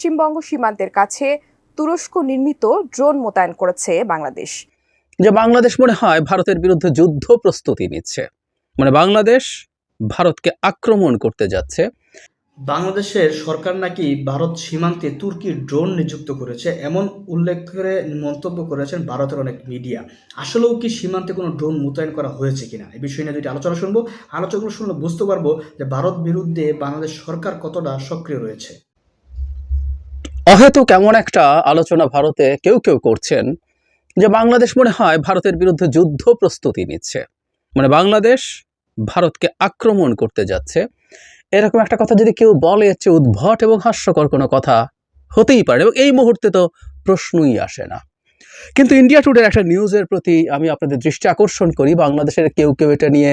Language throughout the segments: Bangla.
পশ্চিমবঙ্গ সীমান্তের কাছে তুরস্ক নির্মিত ড্রোন মোতায়েন করেছে বাংলাদেশ। যে বাংলাদেশ মনে হয় ভারতের বিরুদ্ধে যুদ্ধ প্রস্তুতি নিচ্ছে, মানে বাংলাদেশ ভারতকে আক্রমণ করতে যাচ্ছে। বাংলাদেশের সরকার নাকি ভারত সীমান্তে তুর্কির ড্রোন নিযুক্ত করেছে এমন উল্লেখ করে মন্তব্য করেছেন ভারতের অনেক মিডিয়া। আসলেও কি সীমান্তে কোনো ড্রোন মোতায়েন করা হয়েছে কিনা এই বিষয় নিয়ে দুইটি আলোচনা শুনবো। আলোচনাগুলো শুনলে বুঝতে পারবো যে ভারত বিরুদ্ধে বাংলাদেশ সরকার কতটা সক্রিয় রয়েছে। অহেতুক এমন একটা আলোচনা ভারতে কেউ কেউ করছেন যে বাংলাদেশ মনে হয় ভারতের বিরুদ্ধে যুদ্ধ প্রস্তুতি নিচ্ছে, মানে বাংলাদেশ ভারতকে আক্রমণ করতে যাচ্ছে। এরকম একটা কথা যদি কেউ বলে, এর চেয়ে উদ্ভট এবং হাস্যকর কোনো কথা হতেই পারে, এবং এই মুহূর্তে তো প্রশ্নই আসে না। কিন্তু ইন্ডিয়া টুডের একটা নিউজের প্রতি আমি আপনাদের দৃষ্টি আকর্ষণ করি। বাংলাদেশের কেউ কেউ এটা নিয়ে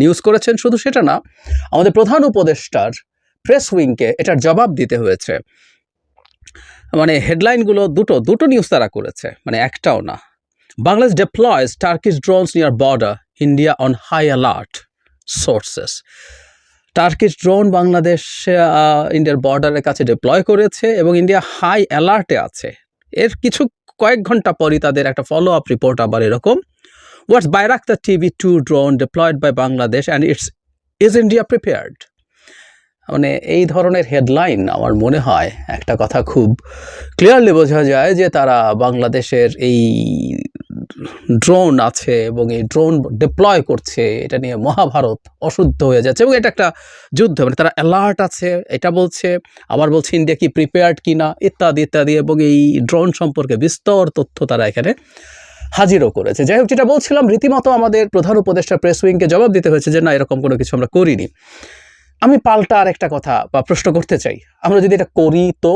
নিউজ করেছেন, শুধু সেটা না, আমাদের প্রধান উপদেষ্টার প্রেস উইংকে এটার জবাব দিতে হয়েছে। মানে হেডলাইনগুলো দুটো নিউজ তারা করেছে, মানে একটাও না। Bangladesh deploys Turkish drones near border, India on high alert, sources. Turkish drone Bangladesh ইন্ডিয়ার বর্ডারের কাছে ডিপ্লয় করেছে এবং ইন্ডিয়া হাই অ্যালার্টে আছে। এর কয়েক ঘন্টা পরই তাদের একটা ফলো আপ রিপোর্ট আবার এরকম, হোয়াটস Bayraktar TB2 drone deployed by Bangladesh and is India prepared? মানে এই ধরনের হেডলাইন আমার মনে হয় একটা কথা খুব ক্লিয়ারলি বোঝা যায় যে তারা বাংলাদেশের এই ড্রোন আছে এবং এই ড্রোন ডিপ্লয় করছে, এটা নিয়ে মহাভারত অশুদ্ধ হয়ে যাচ্ছে এবং এটা একটা যুদ্ধ, মানে তারা অ্যালার্ট আছে এটা বলছে, আবার বলছে ইন্ডিয়া কি প্রিপেয়ার্ড কিনা ইত্যাদি ইত্যাদি, এবং এই ড্রোন সম্পর্কে বিস্তর তথ্য তারা এখানে হাজিরও করেছে। যাই হোক, যেটা বলছিলাম, রীতিমতো আমাদের প্রধান উপদেষ্টা প্রেস উইংকে জবাব দিতে হয়েছে যে না, এরকম কোনো কিছু আমরা করিনি। আমি পাল্টা আর একটা কথা বা প্রশ্ন করতে চাই, আমরা যদি এটা করি তো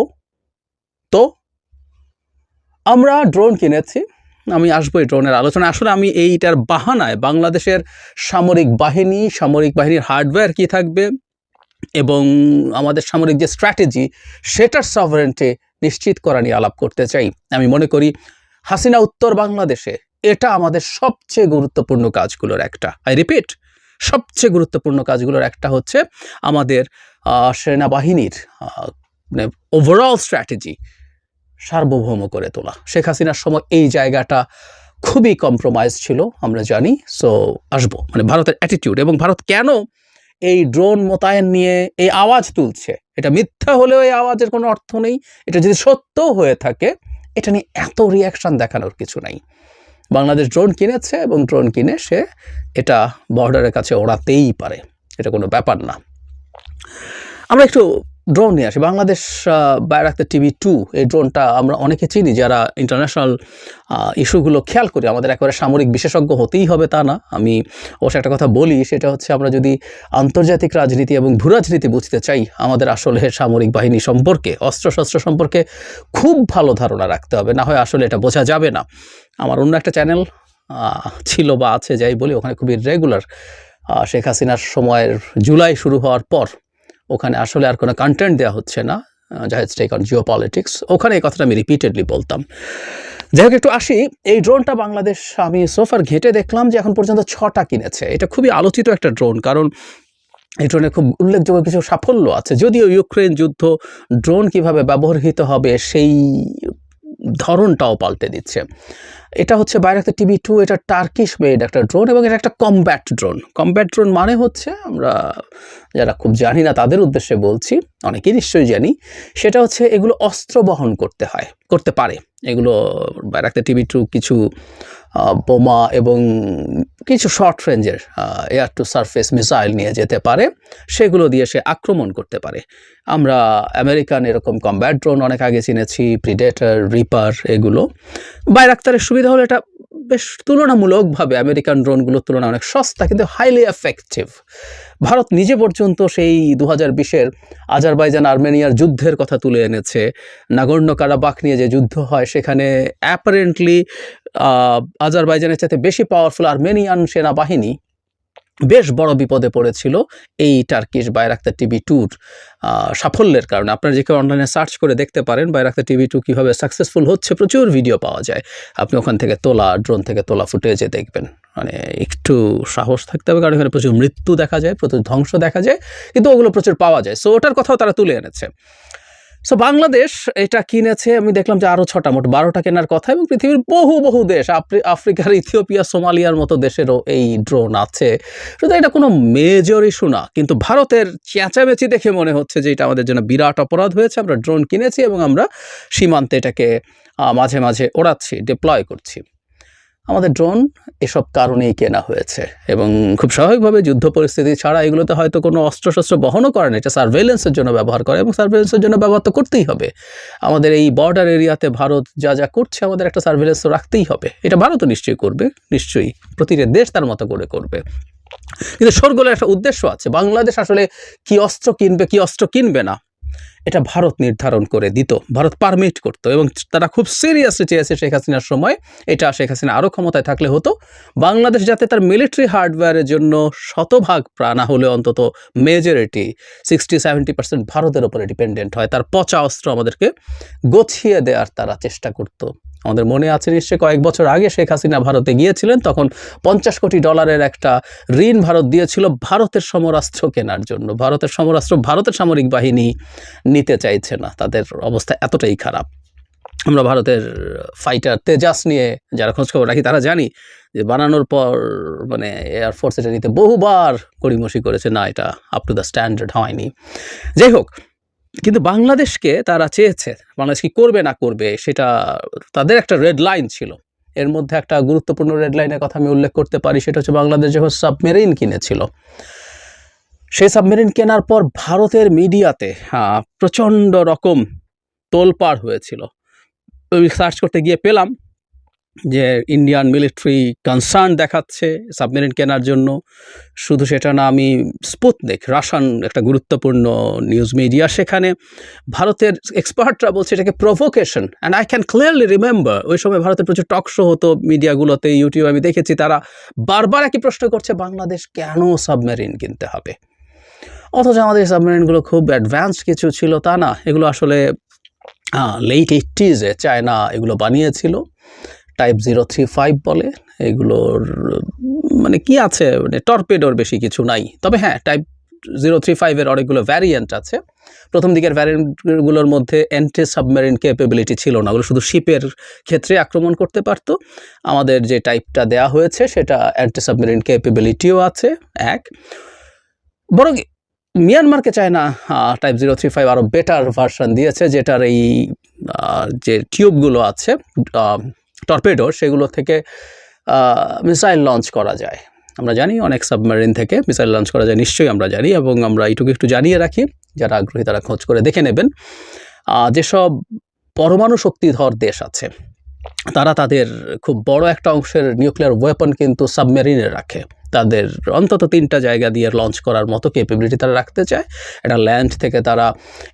আমরা ড্রোন কিনেছি, আমি আসবো এই ড্রোনের আলোচনা। আসলে আমি এইটার বাহানায় বাংলাদেশের সামরিক বাহিনীর হার্ডওয়্যার কি থাকবে এবং আমাদের সামরিক যে স্ট্র্যাটেজি সেটার সভারেন্টি নিশ্চিত করা নিয়ে আলাপ করতে চাই। আমি মনে করি হাসিনা উত্তর বাংলাদেশে এটা আমাদের সবচেয়ে গুরুত্বপূর্ণ কাজগুলোর একটা, আই রিপিট, সবচেয়ে গুরুত্বপূর্ণ কাজগুলোর একটা হচ্ছে আমাদের সেনাবাহিনীর মানে ওভারঅল স্ট্র্যাটেজি সার্বভৌম করে তোলা। শেখ হাসিনার সময় এই জায়গাটা খুবই কম্প্রোমাইজ ছিল, আমরা জানি। সো আসবো মানে ভারতের অ্যাটিটিউড এবং ভারত কেন এই ড্রোন মোতায়েন নিয়ে এই আওয়াজ তুলছে। এটা মিথ্যা হলেও এই আওয়াজের কোনো অর্থ নেই, এটা যদি সত্যও হয়ে থাকে এটা নিয়ে এত রিয়াকশান দেখানোর কিছু নাই। বাংলাদেশ ড্রোন কিনেছে এবং ড্রোন কিনে সে এটা বর্ডারের কাছে ওড়াতেই পারে, এটা কোনো ব্যাপার না। আমরা একটু ড্রোন নিয়ে আসি। বাংলাদেশ Bayraktar TB2 এই ড্রোনটা আমরা অনেকে চিনি, যারা ইন্টারন্যাশনাল ইস্যুগুলো খেয়াল করি। আমাদের একেবারে সামরিক বিশেষজ্ঞ হতেই হবে তা না। আমি অবশ্য একটা কথা বলি, সেটা হচ্ছে আমরা যদি আন্তর্জাতিক রাজনীতি এবং ভূরাজনীতি বুঝতে চাই, আমাদের আসলে সামরিক বাহিনী সম্পর্কে, অস্ত্রশস্ত্র সম্পর্কে খুব ভালো ধারণা রাখতে হবে, না হয় আসলে এটা বোঝা যাবে না। আমার অন্য একটা চ্যানেল ছিল বা আছে, যাই বলি, ওখানে খুবই রেগুলার শেখ হাসিনার সময়ের জুলাই শুরু হওয়ার পর ওখানে আসলে আর কোনো কন্টেন্ট দেওয়া হচ্ছে না, Zahed take on geopolitics, ওখানে এই কথাটা আমি রিপিটেডলি বলতাম। যাই হোক, একটু আসি। এই ড্রোনটা বাংলাদেশ আমি সোফার ঘেটে দেখলাম যে এখন পর্যন্ত 6টা কিনেছে। এটা খুবই আলোচিত একটা ড্রোন, কারণ এই ড্রোনের খুব উল্লেখযোগ্য কিছু সাফল্য আছে। যদিও ইউক্রেন যুদ্ধ ড্রোন কিভাবে ব্যবহৃত হবে সেই ধরনটাও পাল্টে দিচ্ছে। এটা হচ্ছে Bayraktar TB2, এটা টার্কিশ মেড একটা ড্রোন এবং এটা একটা কমব্যাট ড্রোন। কমব্যাট ড্রোন মানে হচ্ছে, আমরা যারা খুব জানি না তাদের উদ্দেশ্যে বলছি, অনেকেই নিশ্চয়ই জানি, সেটা হচ্ছে এগুলো অস্ত্র বহন করতে পারে। এগুলো Bayraktar TB2 কিছু বোমা এবং কিছু শর্ট রেঞ্জের এয়ার টু সারফেস মিসাইল নিয়ে যেতে পারে, সেগুলো দিয়ে সে আক্রমণ করতে পারে। আমরা আমেরিকান এরকম কমব্যাট ড্রোন অনেক আগে চিনেছি, প্রিডেটর, রিপার, এগুলো। Bayraktar's সুবিধা হলো এটা বেশ তুলনামূলকভাবে আমেরিকান ড্রোনগুলোর তুলনায় অনেক সস্তা, কিন্তু হাইলি এফেক্টিভ। ভারত নিজে পর্যন্ত সেই 2020-এর আজারবাইজান আর্মেনিয়ার যুদ্ধের কথা তুলে এনেছে। নাগর্নো কারাবাখ নিয়ে যে যুদ্ধ হয়, সেখানে অ্যাপারেন্টলি আজারবাইজানের চাইতে বেশি পাওয়ারফুল আর্মেনিয়ান সেনাবাহিনী বেশ বড় বিপদে পড়েছিল এই টার্কিশ Bayraktar TB2-র সাফল্যের কারণে। আপনারা যে কেউ অনলাইনে সার্চ করে দেখতে পারেন Bayraktar TB2 কীভাবে সাকসেসফুল হচ্ছে, প্রচুর ভিডিও পাওয়া যায়। আপনি ওখান থেকে ড্রোন থেকে তোলা ফুটেজে দেখবেন। মানে একটু সাহস থাকতে হবে, কারণ এখানে প্রচুর মৃত্যু দেখা যায়, প্রচুর ধ্বংস দেখা যায়, কিন্তু ওগুলো প্রচুর পাওয়া যায়। সো ওটার কথাও তারা তুলে এনেছে। সো বাংলাদেশ এটা কিনেছে, আমি দেখলাম যে আরও 6টা, মোট 12টা কেনার কথা, এবং পৃথিবীর বহু বহু দেশ, আফ্রিকার ইথিওপিয়া, সোমালিয়ার মতো দেশেরও এই ড্রোন আছে। শুধু এটা কোনো মেজর ইস্যু না, কিন্তু ভারতের চেঁচামেচি দেখে মনে হচ্ছে যে এটা আমাদের জন্য বিরাট অপরাধ হয়েছে। আমরা ড্রোন কিনেছি এবং আমরা সীমান্তে এটাকে মাঝে মাঝে ওড়াচ্ছি, ডিপ্লয় করছি। আমাদের ড্রোন এসব কারণেই কেনা হয়েছে, এবং খুব স্বাভাবিকভাবে যুদ্ধ পরিস্থিতি ছাড়া এগুলোতে হয়তো কোনো অস্ত্রশস্ত্র বহনও করে না, এটা সার্ভেলেন্সের জন্য ব্যবহার করে, এবং সার্ভেলেন্সের জন্য ব্যবহার তো করতেই হবে। আমাদের এই বর্ডার এরিয়াতে ভারত যা যা করছে, আমাদের একটা সার্ভেলেন্স তো রাখতেই হবে। এটা ভারতও নিশ্চয়ই করবে, নিশ্চয়ই প্রতিটা দেশ তার মতো করে করবে। কিন্তু শোরগোলের একটা উদ্দেশ্য আছে। বাংলাদেশ আসলে কি অস্ত্র কিনবে, কি অস্ত্র কিনবে না, এটা ভারত নির্ধারণ করে দিত, ভারত পারমিট করতো, এবং তারা খুব সিরিয়াসলি চেয়েছে শেখ হাসিনার সময়। এটা শেখ হাসিনা আরও ক্ষমতায় থাকলে হতো। বাংলাদেশ যাতে তার মিলিটারি হার্ডওয়্যারের জন্য শতভাগ না হলে অন্তত মেজরিটি 60-70% ভারতের উপরে ডিপেন্ডেন্ট হয়, তার পচা অস্ত্র আমাদেরকে গছিয়ে দেওয়ার তারা চেষ্টা করতো। আমাদের মনে আছে নিশ্চয়ই কয়েক বছর আগে শেখ হাসিনা ভারতে গিয়েছিলেন, তখন $50 কোটি একটা ঋণ ভারত দিয়েছিল ভারতের সমরাস্ত্র কেনার জন্য। ভারতের সমরাস্ত্র ভারতের সামরিক বাহিনী নিতে চাইছে না, তাদের অবস্থা এতটাই খারাপ। আমরা ভারতের ফাইটার তেজাস নিয়ে যারা খোঁজখবর রাখি তারা জানি যে বানানোর পর মানে এয়ারফোর্স এটা নিতে বহুবার গড়িমসি করেছে, না এটা আপ টু দ্য স্ট্যান্ডার্ড হয়নি। যাই হোক, কিন্তু বাংলাদেশকে তারা চেয়েছে, বাংলাদেশ কি করবে না করবে সেটা তাদের একটা রেড লাইন ছিল। এর মধ্যে একটা গুরুত্বপূর্ণ রেড লাইনের কথা আমি উল্লেখ করতে পারি, সেটা হচ্ছে বাংলাদেশ যখন সাবমেরিন কিনেছিল, সেই সাবমেরিন কেনার পর ভারতের মিডিয়াতে প্রচণ্ড রকম তোলপাড় হয়েছিল। সার্চ করতে গিয়ে পেলাম যে ইন্ডিয়ান মিলিটারি কনসার্ন দেখাচ্ছে সাবমেরিন কেনার জন্য। শুধু সেটা না, আমি স্পুতনিক, রাশিয়ান একটা গুরুত্বপূর্ণ নিউজ মিডিয়া, সেখানে ভারতের এক্সপার্টরা বলছে এটাকে provocation. And I can clearly remember ওই সময় ভারতের প্রচুর টক শো হতো মিডিয়াগুলোতে, ইউটিউবে আমি দেখেছি, তারা বারবার একই প্রশ্ন করছে, বাংলাদেশ কেন সাবমেরিন কিনতে হবে? অথচ আমাদের সাবমেরিনগুলো খুব অ্যাডভান্সড কিছু ছিল তা না, এগুলো আসলে লেট 80s চায়না এগুলো বানিয়েছিল। টাইপ 035 বলে এগুলোর, মানে কি আছে, মানে টর্পেডোর বেশি কিছু নাই। তবে হ্যাঁ, টাইপ 035-এর অনেকগুলো ভ্যারিয়েন্ট আছে। প্রথম দিকের ভ্যারিয়েন্টগুলোর মধ্যে অ্যান্টি সাবমেরিন ক্যাপেবিলিটি ছিল না, ওগুলো শুধু শিপের ক্ষেত্রে আক্রমণ করতে পারত। আমাদের যে টাইপটা দেয়া হয়েছে সেটা অ্যান্টি সাবমেরিন ক্যাপেবিলিটিও আছে এক। বরং মিয়ানমারকে চায়না টাইপ 035 আরও বেটার ভার্সন দিয়েছে, যেটার এই যে টিউবগুলো আছে টর্পেডোর, সেগুলো থেকে মিসাইল লঞ্চ করা যায়। আমরা জানি অনেক সাবমেরিন থেকে মিসাইল লঞ্চ করা যায়, নিশ্চয়ই আমরা জানি, এবং আমরা এইটুকু একটু জানিয়ে রাখি, যারা আগ্রহী তারা খোঁজ করে দেখে নেবেন। যেসব পরমাণু শক্তিধর দেশ আছে তারা তাদের খুব বড় একটা অংশের নিউক্লিয়ার ওয়েপন কিন্তু সাবমেরিনে রাখে। তাদের অন্তত 3টা জায়গা দিয়ে লঞ্চ করার মতো ক্যাপেবিলিটি তারা রাখতে চায়। একটা ল্যান্ড থেকে তারা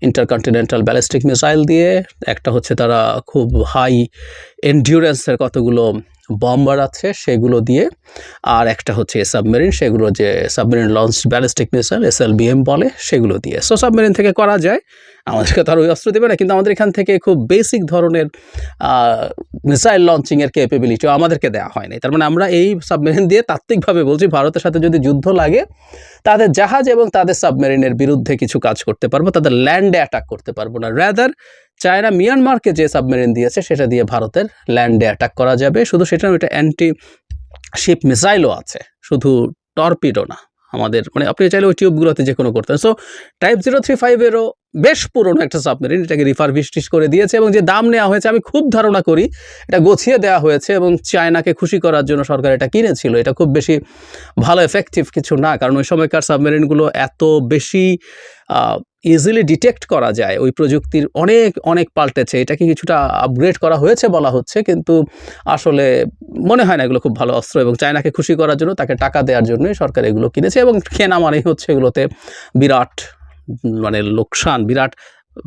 ইন্টারকন্টিনেন্টাল ব্যালিস্টিক মিসাইল দিয়ে, একটা হচ্ছে তারা খুব হাই এন্ডিউরেন্সের কতগুলো বম্বার আছে সেগুলো দিয়ে, আর একটা হচ্ছে সাবমেরিন, সেগুলো যে submarine launch ballistic missile SLBM বলে, সেগুলো দিয়ে। সো সাবমেরিন থেকে করা যায়, আমাদেরকে তার ওই অস্ত্র দেবে না, কিন্তু আমাদের এখান থেকে খুব বেসিক ধরনের মিসাইল লঞ্চিংয়ের ক্যাপেবিলিটিও আমাদেরকে দেওয়া হয়নি। তার মানে আমরা এই সাবমেরিন দিয়ে তাত্ত্বিকভাবে বলছি, ভারতের সাথে যদি যুদ্ধ লাগে তাদের জাহাজ এবং তাদের সাবমেরিনের বিরুদ্ধে কিছু কাজ করতে পারবো, তাদের ল্যান্ডে অ্যাটাক করতে পারবো না। রাদার চায়না মিয়ানমারকে যে সাবমেরিন দিয়েছে সেটা দিয়ে ভারতের ল্যান্ডে অ্যাটাক করা যাবে। শুধু সেটা ওইটা অ্যান্টি শিপ মিসাইলও আছে, শুধু টর্পিডো না। আমাদের মানে আপনি চাইলে ওই টিউবগুলোতে যে কোনো করতেন। সো টাইপ 035-এরও বেশ পুরনো একটা সাবমেরিন, এটাকে রিফারবিশড করে দিয়েছে, এবং যে দাম নেওয়া হয়েছে আমি খুব ধারণা করি এটা গছিয়ে দেওয়া হয়েছে, এবং চায়নাকে খুশি করার জন্য সরকার এটা কিনেছিল। এটা খুব বেশি ভালো এফেক্টিভ কিছু না, কারণ ওই সময়কার সাবমেরিনগুলো এত বেশি ইজিলি ডিটেক্ট করা যায়, ওই প্রযুক্তির অনেক অনেক পাল্টেছে। এটাকে কিছুটা আপগ্রেড করা হয়েছে বলা হচ্ছে, কিন্তু আসলে মনে হয় না এগুলো খুব ভালো অস্ত্র, এবং চায়নাকে খুশি করার জন্য, তাকে টাকা দেওয়ার জন্যই সরকার এগুলো কিনেছে। এবং কেনা মানেই হচ্ছে এগুলোতে বিরাট মানে লোকসান, বিরাট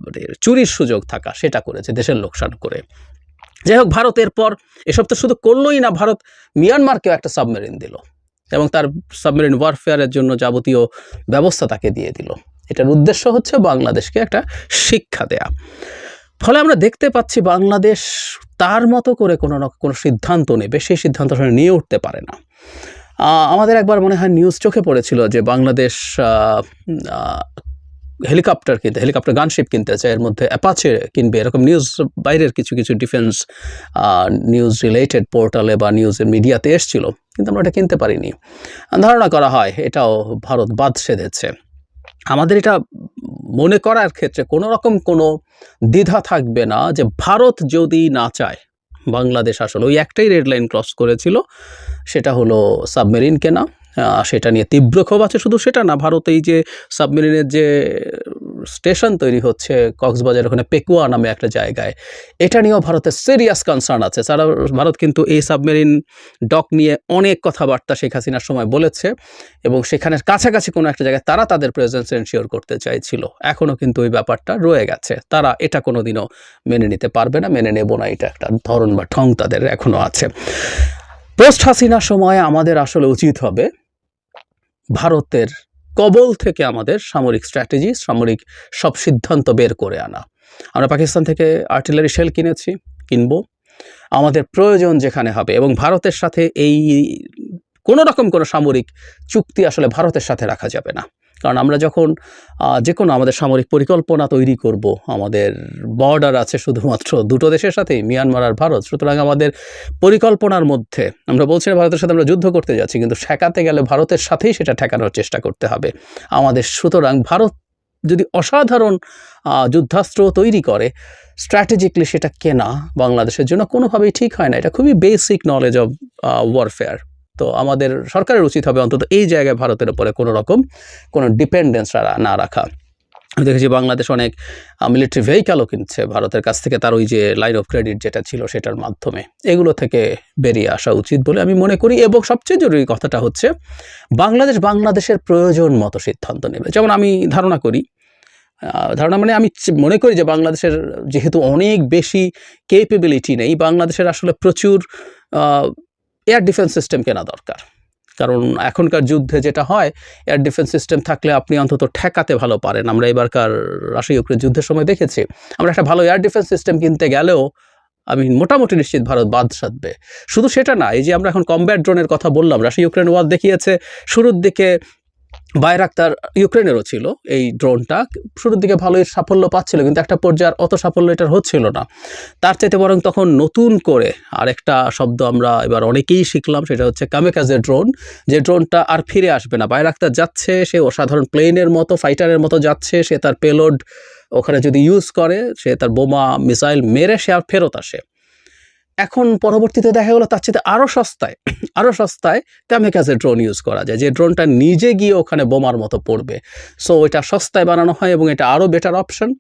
মানে চুরির সুযোগ থাকা, সেটা করেছে দেশের লোকসান করে। যাই হোক, ভারতের পর এসব তো শুধু করলোই না, ভারত মিয়ানমারকেও একটা সাবমেরিন দিল, এবং তার সাবমেরিন ওয়ারফেয়ারের জন্য যাবতীয় ব্যবস্থা তাকে দিয়ে দিল। এটার উদ্দেশ্য হচ্ছে বাংলাদেশকে একটা শিক্ষা দেয়া। ফলে আমরা দেখতে পাচ্ছি বাংলাদেশ তার মতো করে কোনো সিদ্ধান্ত নেবে, সেই সিদ্ধান্ত আসলে নিয়ে উঠতে পারে না। আমাদের একবার মনে হয় নিউজ চোখে পড়েছিল যে বাংলাদেশ হেলিকপ্টার কিনতে, হেলিকপ্টার গানশিপ কিনতে চায়, এর মধ্যে অ্যাপাচে কিনবে, এরকম নিউজ বাইরের কিছু কিছু ডিফেন্স নিউজ রিলেটেড পোর্টালে বা নিউজের মিডিয়াতে এসেছিল, কিন্তু আমরা এটা কিনতে পারিনি। ধারণা করা হয় এটাও ভারত বাদ সেধেছে। আমাদের এটা মনে করার ক্ষেত্রে কোনো রকম কোনো দ্বিধা থাকবে না যে ভারত যদি না চায়, বাংলাদেশ আসলে ওই একটাই রেড লাইন ক্রস করেছিল, সেটা হলো সাবমেরিন কেনা। সেটা নিয়ে তীব্র ক্ষোভ আছে। শুধু সেটা না, ভারত এই যে সাবমেরিনের যে স্টেশন তৈরি হচ্ছে কক্সবাজার, ওখানে পেকুয়া নামে একটা জায়গায়, এটা নিয়েও ভারতের সিরিয়াস কনসার্ন আছে। সারা ভারত কিন্তু এই সাবমেরিন ডক নিয়ে অনেক কথাবার্তা শেখ হাসিনার সময় বলেছে, এবং সেখানের কাছাকাছি কোনো একটা জায়গায় তারা তাদের প্রেজেন্স এনশিওর করতে চাইছিল। এখনও কিন্তু ওই ব্যাপারটা রয়ে গেছে। তারা এটা কোনোদিনও মেনে নিতে পারবে না, মেনে নেব না, এটা একটা ধরন বা ঠং তাদের এখনও আছে। পোস্ট হাসিনার সময় আমাদের আসলে উচিত হবে ভারতের কবল থেকে আমাদের সামরিক স্ট্র্যাটেজি, সামরিক সব সিদ্ধান্ত বের করে আনা। আমরা পাকিস্তান থেকে আর্টিলারি শেল কিনেছি, কিনবো, আমাদের প্রয়োজন যেখানে হবে। এবং ভারতের সাথে এই কোনো রকম কোনো সামরিক চুক্তি আসলে ভারতের সাথে রাখা যাবে না। কারণ আমরা যখন যে কোনো আমাদের সামরিক পরিকল্পনা তৈরি করব, আমাদের বর্ডার আছে শুধুমাত্র দুটো দেশের সাথেই, মিয়ানমার আর ভারত। সুতরাং আমাদের পরিকল্পনার মধ্যে আমরা বলছি না ভারতের সাথে আমরা যুদ্ধ করতে যাচ্ছি, কিন্তু ঠেকাতে গেলে ভারতের সাথেই সেটা ঠেকানোর চেষ্টা করতে হবে আমাদের। সুতরাং ভারত যদি অসাধারণ যুদ্ধাস্ত্র তৈরি করে, স্ট্র্যাটেজিক্যালি সেটা কেনা বাংলাদেশের জন্য কোনোভাবেই ঠিক হয় না। এটা খুবই বেসিক নলেজ অফ ওয়ারফেয়ার। তো আমাদের সরকারের উচিত হবে অন্তত এই জায়গায় ভারতের উপরে কোনো রকম কোনো ডিপেন্ডেন্স না রাখা। আমি দেখেছি বাংলাদেশ অনেক মিলিটারি ভেহিক্যালও কিনছে ভারতের কাছ থেকে, তার ওই যে লাইন অফ ক্রেডিট যেটা ছিল সেটার মাধ্যমে। এগুলো থেকে বেরিয়ে আসা উচিত বলে আমি মনে করি। এবং সবচেয়ে জরুরি কথাটা হচ্ছে বাংলাদেশের প্রয়োজন মতো সিদ্ধান্ত নেবে। যেমন আমি ধারণা মানে আমি মনে করি যে বাংলাদেশের যেহেতু অনেক বেশি কেপেবিলিটি নেই, বাংলাদেশের আসলে প্রচুর এয়ার ডিফেন্স সিস্টেম কেনা দরকার। কারণ এখনকার যুদ্ধে যেটা হয়, এয়ার ডিফেন্স সিস্টেম থাকলে আপনি অন্তত ঠেকাতে ভালো পারেন। আমরা এবারকার রাশিয়া ইউক্রেন যুদ্ধের সময় দেখেছি, আমরা একটা ভালো এয়ার ডিফেন্স সিস্টেম কিনতে গেলেও আমি মোটামুটি নিশ্চিত ভারত বাদ সাধবে। শুধু সেটা না, এই যে আমরা এখন কমব্যাট ড্রোনের কথা বললাম, রাশিয়া ইউক্রেন ওয়ার দেখিয়েছে। শুরুর দিকে বাইরাক্তার ইউক্রেনেরও ছিল এই ড্রোনটা, শুরুর দিকে ভালোই সাফল্য পাচ্ছিল, কিন্তু একটা পর্যায়ে অত সাফল্য এটার হচ্ছিল না। তার চাইতে বরং তখন নতুন করে আরেকটা শব্দ আমরা এবার অনেকেই শিখলাম, সেটা হচ্ছে কামেকাজে ড্রোন। যে ড্রোনটা আর ফিরে আসবে না। বাইরাক্তার যাচ্ছে, সে অসাধারণ প্লেনের মতো, ফাইটারের মতো যাচ্ছে, সে তার পেলোড ওখানে যদি ইউজ করে, সে তার বোমা মিসাইল মেরে সে আর ফেরত আসে। এখন পরবর্তীতে দেখা গেলো তার চেয়ে আরও সস্তায় কামেকাজে ড্রোন ইউজ করা যায়, যে ড্রোনটা নিজে গিয়ে ওখানে বোমার মতো পড়বে। সো এটা সস্তায় বানানো হয় এবং এটা আরও বেটার অপশন।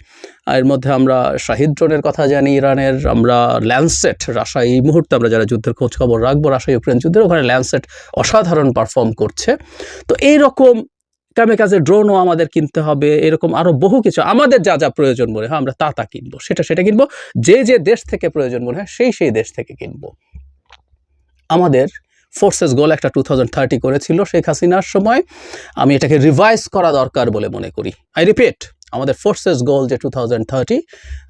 এর মধ্যে আমরা শাহিদ ড্রোনের কথা জানি ইরানের, আমরা ল্যান্ডসেট, রাশিয়া এই মুহূর্তে আমরা যারা যুদ্ধের খোঁজ খবর রাখবো, রাশিয়া ইউক্রেন যুদ্ধের, ওখানে ল্যান্ডসেট অসাধারণ পারফর্ম করছে। তো এইরকম কামেকাজে ড্রোনও আমাদের কিনতে হবে। এরকম আরও বহু কিছু আমাদের যা যা প্রয়োজন মনে হয় আমরা তা কিনবো, সেটা কিনবো। যে দেশ থেকে প্রয়োজন মনে হয় সেই দেশ থেকে কিনবো। আমাদের ফোর্সেস গোল একটা 2030 করেছিল শেখ হাসিনার সময়, আমি এটাকে রিভাইজ করা দরকার বলে মনে করি। আই রিপিট, আমাদের ফোর্সেস গোল যে 2030,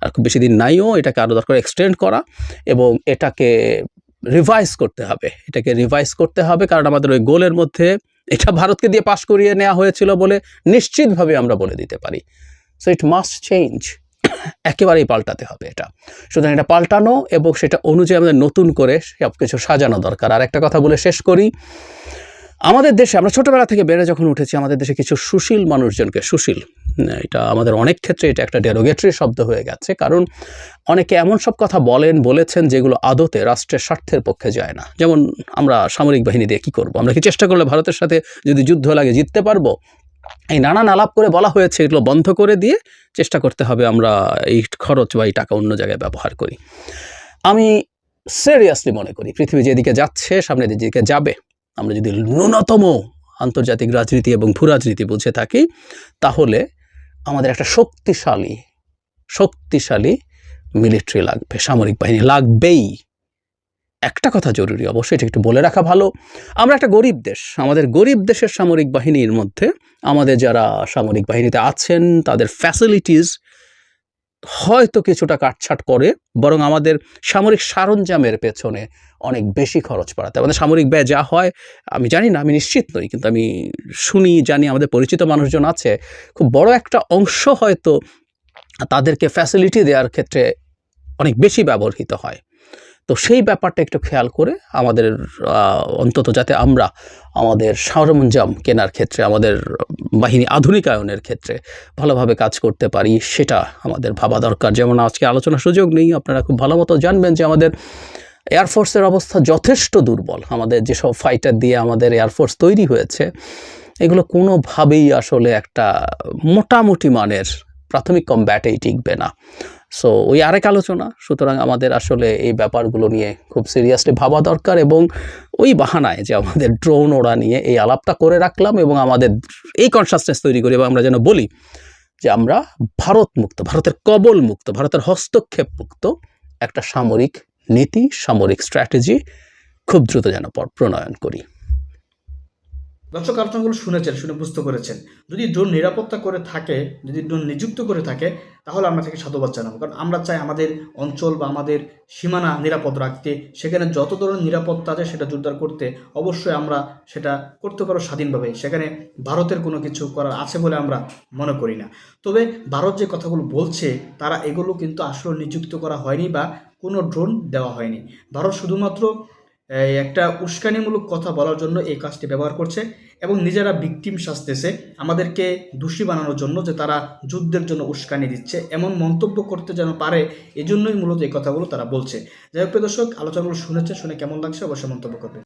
আর খুব বেশি দিন নাইও, এটাকে আরও দরকার এক্সটেন্ড করা এবং এটাকে রিভাইজ করতে হবে। কারণ আমাদের ওই গোলের মধ্যে এটা ভারতকে দিয়ে পাশ করিয়ে নেওয়া হয়েছিল বলে নিশ্চিতভাবে আমরা বলে দিতে পারি। সো ইট মাস্ট চেঞ্জ, একেবারেই পাল্টাতে হবে এটা। সুতরাং এটা পাল্টানো এবং সেটা অনুযায়ী আমাদের নতুন করে সব কিছু সাজানো দরকার। আর একটা কথা বলে শেষ করি, আমাদের দেশে আমরা ছোটোবেলা থেকে বেড়ে যখন উঠেছি, আমাদের দেশে কিছু সুশীল মানুষজনকে, সুশীল, এটা আমাদের অনেক ক্ষেত্রে এটা একটা ডেরোগেটরি শব্দ হয়ে গেছে। কারণ অনেকে এমন সব কথা বলেছেন যেগুলো আদতে রাষ্ট্রের স্বার্থের পক্ষে যায় না। যেমন আমরা সামরিক বাহিনী দিয়ে কী করবো, আমরা কি চেষ্টা করলে ভারতের সাথে যদি যুদ্ধ লাগে জিততে পারবো? এই নানান আলাপ করে বলা হয়েছে, এগুলো বন্ধ করে দিয়ে চেষ্টা করতে হবে আমরা এই খরচ বা এই টাকা অন্য জায়গায় ব্যবহার করি। আমি সিরিয়াসলি মনে করি পৃথিবী যেদিকে যাচ্ছে, সামনে যেদিকে যাবে, আমরা যদি ন্যূনতম আন্তর্জাতিক রাজনীতি এবং ভূরাজনীতি বুঝে থাকি, তাহলে আমাদের একটা শক্তিশালী মিলিটারি লাগবে, সামরিক বাহিনী লাগবেই। একটা কথা জরুরি, অবশ্যই এটা একটু বলে রাখা ভালো, আমরা একটা গরিব দেশ। আমাদের গরিব দেশের সামরিক বাহিনীর মধ্যে আমাদের যারা সামরিক বাহিনীতে আছেন, তাদের ফ্যাসিলিটিস হয়তো কিছুটা কাটছাট করে, বরং আমাদের সামরিক সরঞ্জামের পেছনে অনেক বেশি খরচ বাড়াতে। আমাদের সামরিক ব্যয় যা হয় আমি জানি না, আমি নিশ্চিত নই, কিন্তু আমি জানি আমাদের পরিচিত মানুষজন আছে, খুব বড় একটা অংশ হয়তো তাদেরকে ফ্যাসিলিটি দেওয়ার ক্ষেত্রে অনেক বেশি ব্যবহৃত হয়। তো সেই ব্যাপারটা একটু খেয়াল করে আমাদের অন্তত যাতে আমরা আমাদের সরঞ্জাম কেনার ক্ষেত্রে, আমাদের বাহিনী আধুনিকায়নের ক্ষেত্রে ভালোভাবে কাজ করতে পারি, সেটা আমাদের ভাবা দরকার। যেমন আজকে আলোচনার সুযোগ নেই, আপনারা খুব ভালো মতো জানবেন যে আমাদের এয়ারফোর্সের অবস্থা যথেষ্ট দুর্বল। আমাদের যেসব ফাইটার দিয়ে আমাদের এয়ারফোর্স তৈরি হয়েছে, এগুলো কোনোভাবেই আসলে একটা মোটামুটি মানের প্রাথমিক কমব্যাটেই টিকবে না। সো ওই আরেক আলোচনা। সুতরাং আমাদের আসলে এই ব্যাপারগুলো নিয়ে খুব সিরিয়াসলি ভাবা দরকার, এবং ওই বাহানায় যে আমাদের ড্রোন ওড়া নিয়ে এই আলাপটা করে রাখলাম এবং আমাদের এই কনসাসনেস তৈরি করি, এবং আমরা যেন বলি যে আমরা ভারত মুক্ত, ভারতের কবল মুক্ত, ভারতের হস্তক্ষেপ মুক্ত একটা সামরিক নীতি, সামরিক স্ট্র্যাটেজি খুব দ্রুত যেন প্রণয়ন করি। দর্শক আলোচনাগুলো শুনেছেন, শুনে বুঝতে পেরেছেন। যদি ড্রোন নিরাপত্তা করে থাকে, যদি ড্রোন নিযুক্ত করে থাকে, তাহলে আমরা তাকে সাধুবাদ জানাবো। কারণ আমরা চাই আমাদের অঞ্চল বা আমাদের সীমানা নিরাপদ রাখতে, সেখানে যত ধরনের নিরাপত্তা আছে সেটা জোরদার করতে অবশ্যই আমরা সেটা করতে পারবো স্বাধীনভাবে। সেখানে ভারতের কোনো কিছু করার আছে বলে আমরা মনে করি না। তবে ভারত যে কথাগুলো বলছে, তারা এগুলো কিন্তু আসলে নিযুক্ত করা হয়নি বা কোনো ড্রোন দেওয়া হয়নি। ভারত শুধুমাত্র একটা উস্কানিমূলক কথা বলার জন্য এই কাজটি ব্যবহার করছে, এবং নিজেরা ভিকটিম সাজতেছে আমাদেরকে দোষী বানানোর জন্য, যে তারা যুদ্ধের জন্য উস্কানি দিচ্ছে এমন মন্তব্য করতে যেন পারে, এজন্যই মূলত এই কথাগুলো তারা বলছে। যাই হোক প্রিয় দর্শক, আলোচনাগুলো শুনেছে, শুনে কেমন লাগছে অবশ্যই মন্তব্য করবেন।